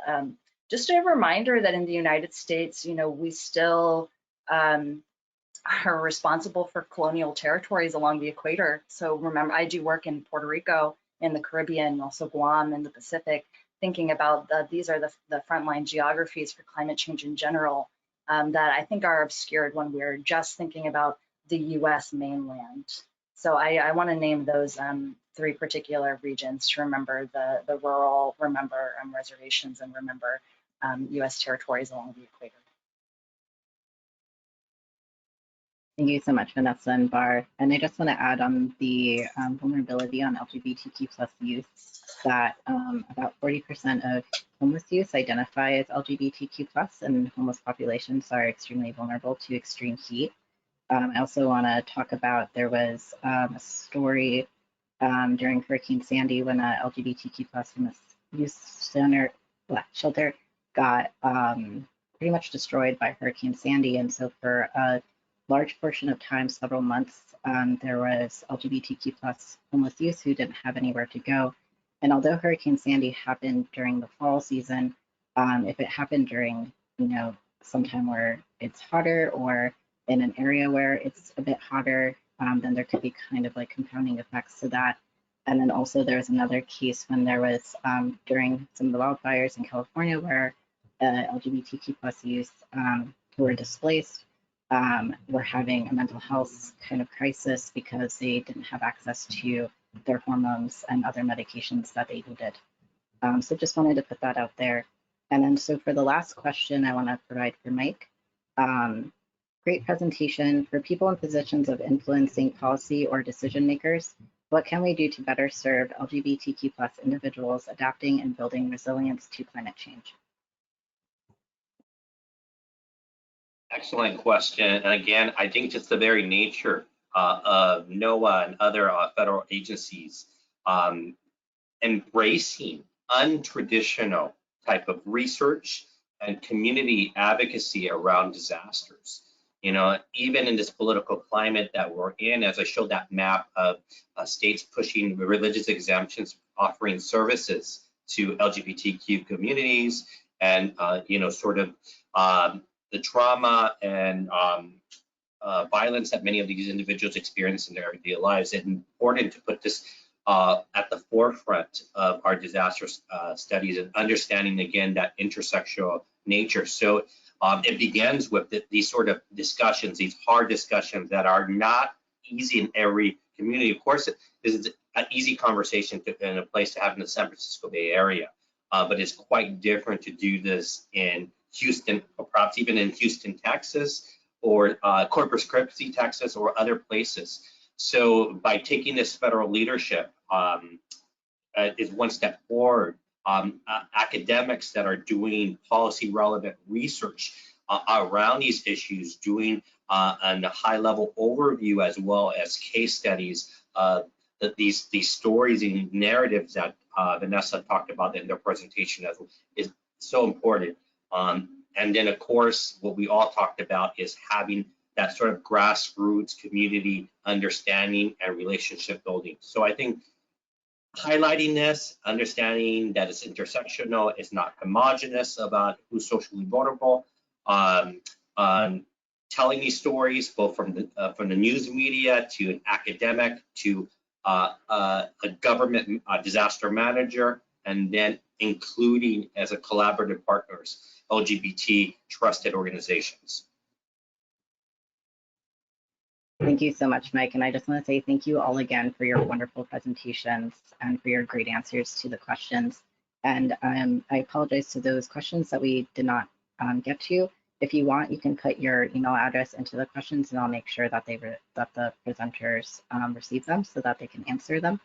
just a reminder that in the United States, you know, we still are responsible for colonial territories along the equator. So remember, I do work in Puerto Rico, in the Caribbean, also Guam in the Pacific, thinking about these are the frontline geographies for climate change in general that I think are obscured when we're just thinking about the US mainland. So I want to name those 3 particular regions to remember the rural, remember reservations, and remember US territories along the equator. Thank you so much, Vanessa and Bar. And I just want to add on the vulnerability on LGBTQ+ youth that about 40% of homeless youth identify as LGBTQ+, and homeless populations are extremely vulnerable to extreme heat. I also want to talk about, there was a story during Hurricane Sandy when a LGBTQ+ homeless youth shelter got pretty much destroyed by Hurricane Sandy. And so for a large portion of time, several months, there was LGBTQ+ homeless youth who didn't have anywhere to go. And although Hurricane Sandy happened during the fall season, if it happened during, you know, sometime where it's hotter or in an area where it's a bit hotter, then there could be kind of like compounding effects to that. And then also there's another case when there was during some of the wildfires in California where LGBTQ+ youth who were displaced were having a mental health kind of crisis because they didn't have access to their hormones and other medications that they needed. So just wanted to put that out there. And then so for the last question I want to provide for Mike, great presentation. For people in positions of influencing policy or decision makers, what can we do to better serve LGBTQ+ individuals adapting and building resilience to climate change? Excellent question. And again, I think just the very nature of NOAA and other federal agencies embracing untraditional type of research and community advocacy around disasters. You know, even in this political climate that we're in, as I showed that map of states pushing religious exemptions, offering services to LGBTQ communities, and you know, sort of the trauma and violence that many of these individuals experience in their everyday lives. It's important to put this at the forefront of our disaster studies and understanding, again, that intersectional nature. So it begins with these sort of discussions, these hard discussions that are not easy in every community. Of course, this is an easy conversation and a place to have in the San Francisco Bay Area, but it's quite different to do this in Houston, or perhaps even in Houston, Texas, or Corpus Christi, Texas, or other places. So by taking this federal leadership is one step forward. Academics that are doing policy relevant research around these issues, doing a high level overview as well as case studies, that these stories and narratives that Vanessa talked about in their presentation is so important. And then of course, what we all talked about is having that sort of grassroots community understanding and relationship building. So I think highlighting this, understanding that it's intersectional, it's not homogenous about who's socially vulnerable, telling these stories both from the news media to an academic to a government disaster manager, and then including as a collaborative partners, LGBT trusted organizations. Thank you so much, Mike. And I just want to say thank you all again for your wonderful presentations and for your great answers to the questions. And I apologize to those questions that we did not get to. If you want, you can put your email address into the questions and I'll make sure that the presenters receive them so that they can answer them.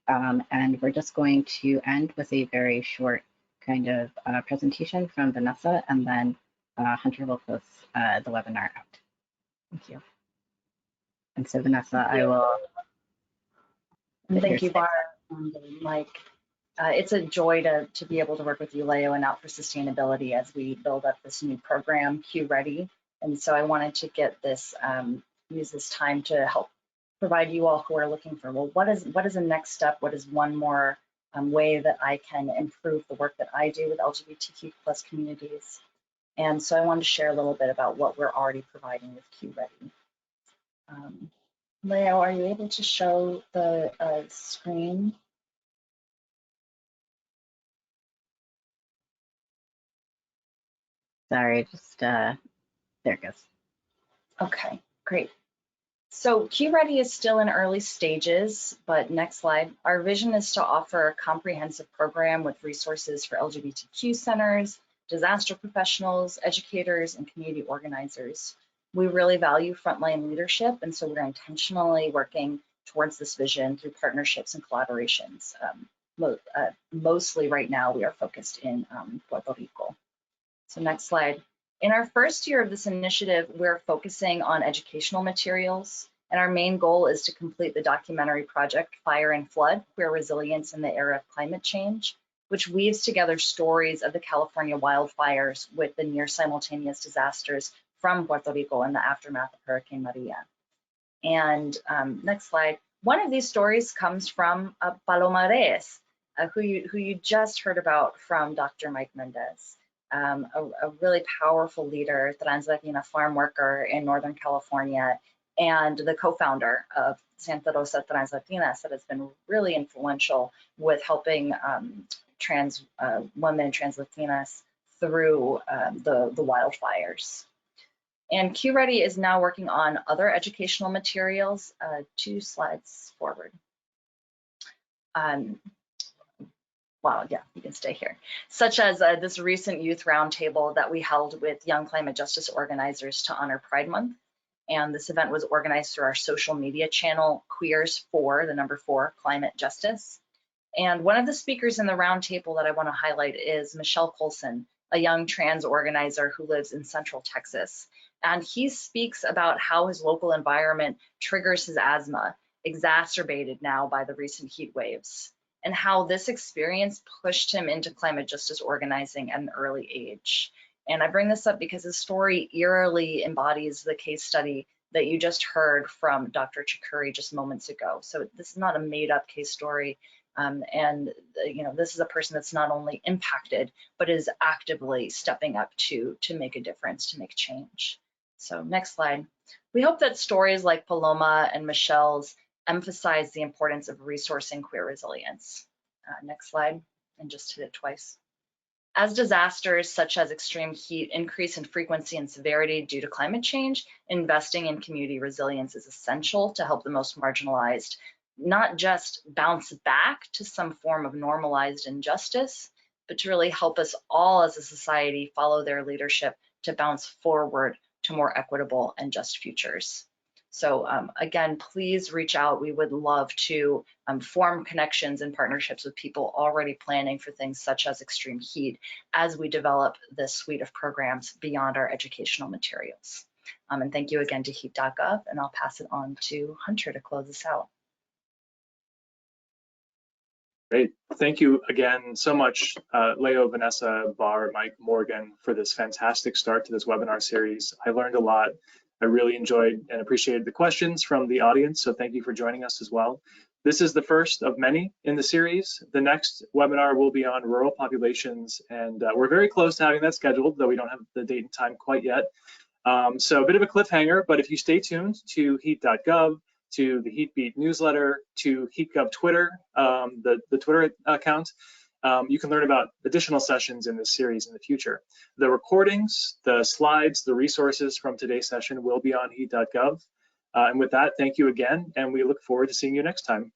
And we're just going to end with a very short kind of presentation from Vanessa, and then Hunter will close the webinar out. Thank you. And so Vanessa, I will. Thank you, Barb and Mike. It's a joy to be able to work with you, Leo, and Out for Sustainability as we build up this new program, Q Ready. And so I wanted to get this, use this time to help provide you all who are looking for, well, what is the next step? What is one more way that I can improve the work that I do with LGBTQ+ communities? And so I wanted to share a little bit about what we're already providing with Q Ready. Leo, are you able to show the screen? Sorry, just there it goes. Okay, great. So Q Ready is still in early stages, but next slide. Our vision is to offer a comprehensive program with resources for LGBTQ centers, disaster professionals, educators, and community organizers. We really value frontline leadership, and so we're intentionally working towards this vision through partnerships and collaborations. Mostly right now, we are focused in Puerto Rico. So next slide. In our first year of this initiative, we're focusing on educational materials, and our main goal is to complete the documentary project, Fire and Flood, Queer Resilience in the Era of Climate Change, which weaves together stories of the California wildfires with the near simultaneous disasters from Puerto Rico in the aftermath of Hurricane Maria. And next slide. One of these stories comes from Paloma Reyes, who you just heard about from Dr. Mike Mendez. A really powerful leader, trans-Latina farm worker in Northern California, and the co-founder of Santa Rosa Trans-Latinas that has been really influential with helping trans women and trans-Latinas through the wildfires. And Q Ready is now working on other educational materials. 2 slides forward. Wow, yeah, you can stay here. Such as this recent youth roundtable that we held with young climate justice organizers to honor Pride Month. And this event was organized through our social media channel, Queers for, the number 4, Climate Justice. And one of the speakers in the roundtable that I want to highlight is Michelle Colson, a young trans organizer who lives in Central Texas. And he speaks about how his local environment triggers his asthma, exacerbated now by the recent heat waves, and how this experience pushed him into climate justice organizing at an early age. And I bring this up because his story eerily embodies the case study that you just heard from Dr. Chakuri just moments ago. So this is not a made-up case story. This is a person that's not only impacted, but is actively stepping up to make a difference, to make change. So next slide. We hope that stories like Paloma and Michelle's emphasize the importance of resourcing queer resilience. Next slide, and just hit it twice. As disasters such as extreme heat increase in frequency and severity due to climate change, investing in community resilience is essential to help the most marginalized not just bounce back to some form of normalized injustice, but to really help us all as a society follow their leadership to bounce forward to more equitable and just futures. So again, please reach out. We would love to form connections and partnerships with people already planning for things such as extreme heat as we develop this suite of programs beyond our educational materials. And thank you again to heat.gov, and I'll pass it on to Hunter to close this out. Great. Thank you again so much, Leo, Vanessa, Bar, Mike, Morgan, for this fantastic start to this webinar series. I learned a lot. I really enjoyed and appreciated the questions from the audience, so thank you for joining us as well. This is the first of many in the series. The next webinar will be on rural populations, and we're very close to having that scheduled, though we don't have the date and time quite yet. So a bit of a cliffhanger, but if you stay tuned to heat.gov, to the HeatBeat newsletter, to HeatGov Twitter, the Twitter account, you can learn about additional sessions in this series in the future. The recordings, the slides, the resources from today's session will be on heat.gov. And with that, thank you again, and we look forward to seeing you next time.